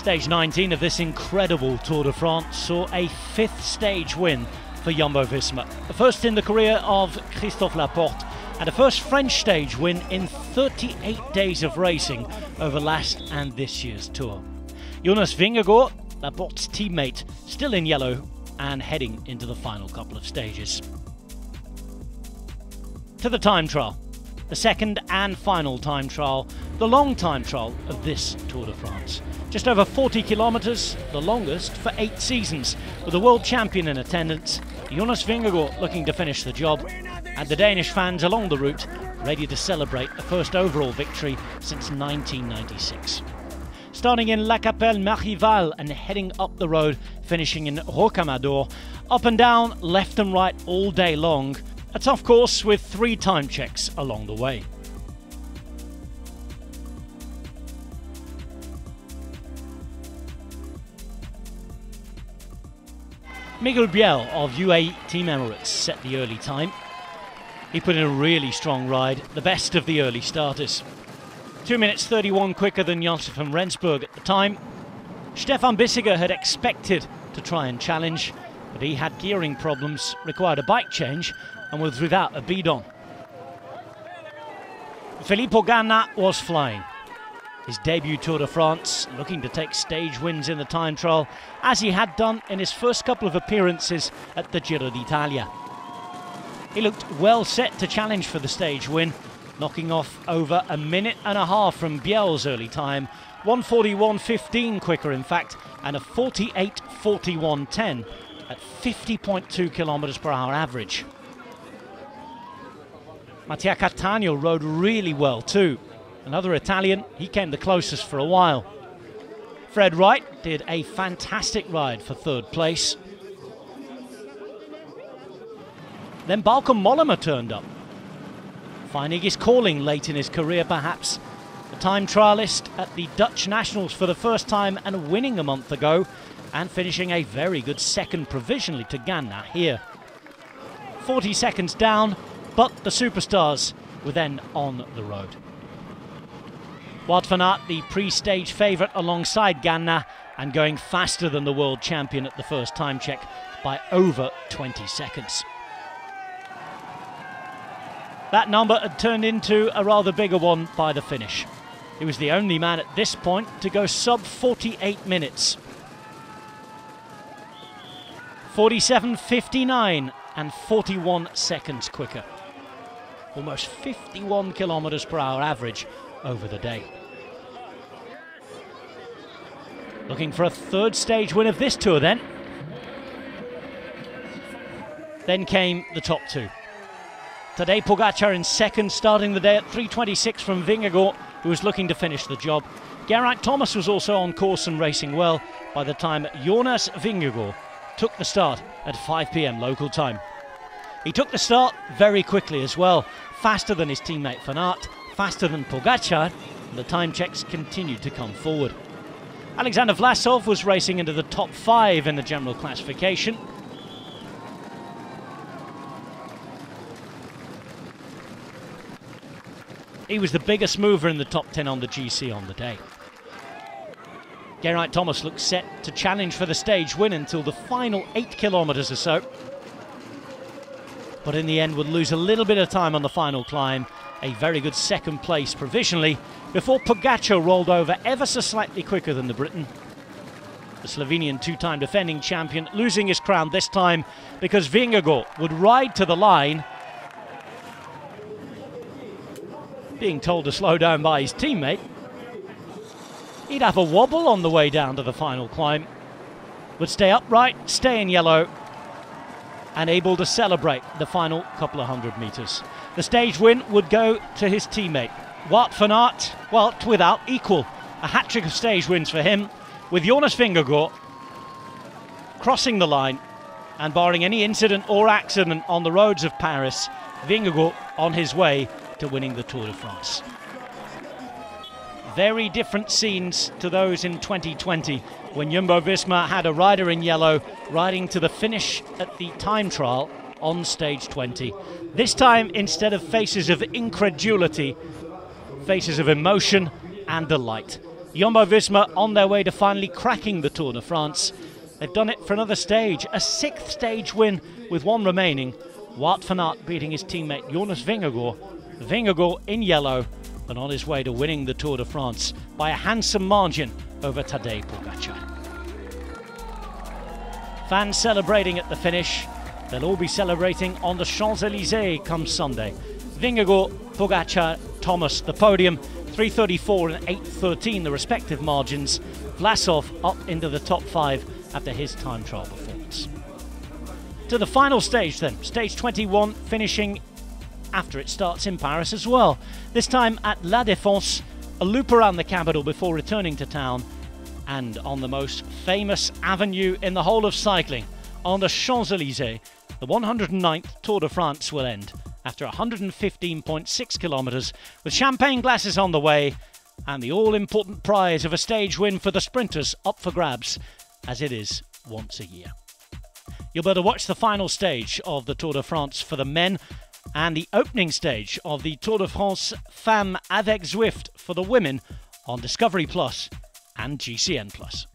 Stage 19 of this incredible Tour de France saw a 5th stage win for Jumbo-Visma. The first in the career of Christophe Laporte and a first French stage win in 38 days of racing over last and this year's Tour. Jonas Vingegaard, Laporte's teammate, still in yellow and heading into the final couple of stages. To the time trial, the second and final time trial, the long time trial of this Tour de France. Just over 40 kilometres, the longest for 8 seasons, with a world champion in attendance, Jonas Vingegaard looking to finish the job, and the Danish fans along the route ready to celebrate a first overall victory since 1996. Starting in Lacapelle-marival and heading up the road, finishing in Rocamadour, up and down, left and right all day long, a tough course with 3 time checks along the way. Miguel Biel of UAE Team Emirates set the early time. He put in a really strong ride, the best of the early starters. 2 minutes 31 quicker than Janssen from Rensburg at the time. Stefan Bissiger had expected to try and challenge, but he had gearing problems, required a bike change, and was without a bidon. Filippo Ganna was flying. His debut Tour de France, looking to take stage wins in the time trial, as he had done in his first couple of appearances at the Giro d'Italia. He looked well set to challenge for the stage win, knocking off over a minute and a half from Biel's early time, 1:41.15 quicker in fact, and a 48:41.10 at 50.2 kilometers per hour average. Mattia Cattaneo rode really well too. Another Italian, he came the closest for a while. Fred Wright did a fantastic ride for 3rd place. Then Bauke Mollema turned up, finding his calling late in his career perhaps. The time trialist at the Dutch Nationals for the first time and winning a month ago, and finishing a very good second provisionally to Ganna here. 40 seconds down, but the superstars were then on the road. Wout van Aert, the pre-stage favourite alongside Ganna, and going faster than the world champion at the first time check by over 20 seconds. That number had turned into a rather bigger one by the finish. He was the only man at this point to go sub 48 minutes. 47:59 and 41 seconds quicker. Almost 51 kilometers per hour average over the day. Looking for a 3rd stage win of this Tour then. Then came the top 2. Tadej Pogacar in 2nd, starting the day at 3:26 from Vingegaard, who was looking to finish the job. Geraint Thomas was also on course and racing well by the time Jonas Vingegaard took the start at 5 p.m. local time. He took the start very quickly as well, faster than his teammate Van Aert, faster than Pogacar, and the time checks continued to come forward. Alexander Vlasov was racing into the top 5 in the general classification. He was the biggest mover in the top 10 on the GC on the day. Geraint Thomas looked set to challenge for the stage win until the final 8 kilometres or so, but in the end would lose a little bit of time on the final climb. A very good 2nd place provisionally before Pogacar rolled over ever so slightly quicker than the Briton. The Slovenian 2-time defending champion losing his crown this time because Vingegaard would ride to the line, being told to slow down by his teammate. He'd have a wobble on the way down to the final climb, would stay upright, stay in yellow, and able to celebrate the final couple of 100 metres. The stage win would go to his teammate, Wout van Aert, Wout without equal. A hat-trick of stage wins for him, with Jonas Vingegaard crossing the line, and barring any incident or accident on the roads of Paris, Vingegaard on his way to winning the Tour de France. Very different scenes to those in 2020, when Jumbo-Visma had a rider in yellow riding to the finish at the time trial on stage 20. This time, instead of faces of incredulity, faces of emotion and delight. Jumbo-Visma on their way to finally cracking the Tour de France. They've done it for another stage, a 6th stage win with one remaining. Wout van Aert beating his teammate Jonas Vingegaard. Vingegaard in yellow and on his way to winning the Tour de France by a handsome margin over Tadej Pogacar. Fans celebrating at the finish. They'll all be celebrating on the Champs-Élysées come Sunday. Vingegaard, Pogacar, Thomas, the podium, 3:34 and 8:13 the respective margins. Vlasov up into the top 5 after his time trial performance. To the final stage then, stage 21, finishing after it starts in Paris as well. This time at La Défense, a loop around the capital before returning to town, and on the most famous avenue in the whole of cycling, on the Champs-Élysées, the 109th Tour de France will end after 115.6 kilometres, with champagne glasses on the way and the all-important prize of a stage win for the sprinters up for grabs, as it is once a year. You'll be able to watch the final stage of the Tour de France for the men and the opening stage of the Tour de France Femmes avec Zwift for the women on Discovery Plus and GCN Plus.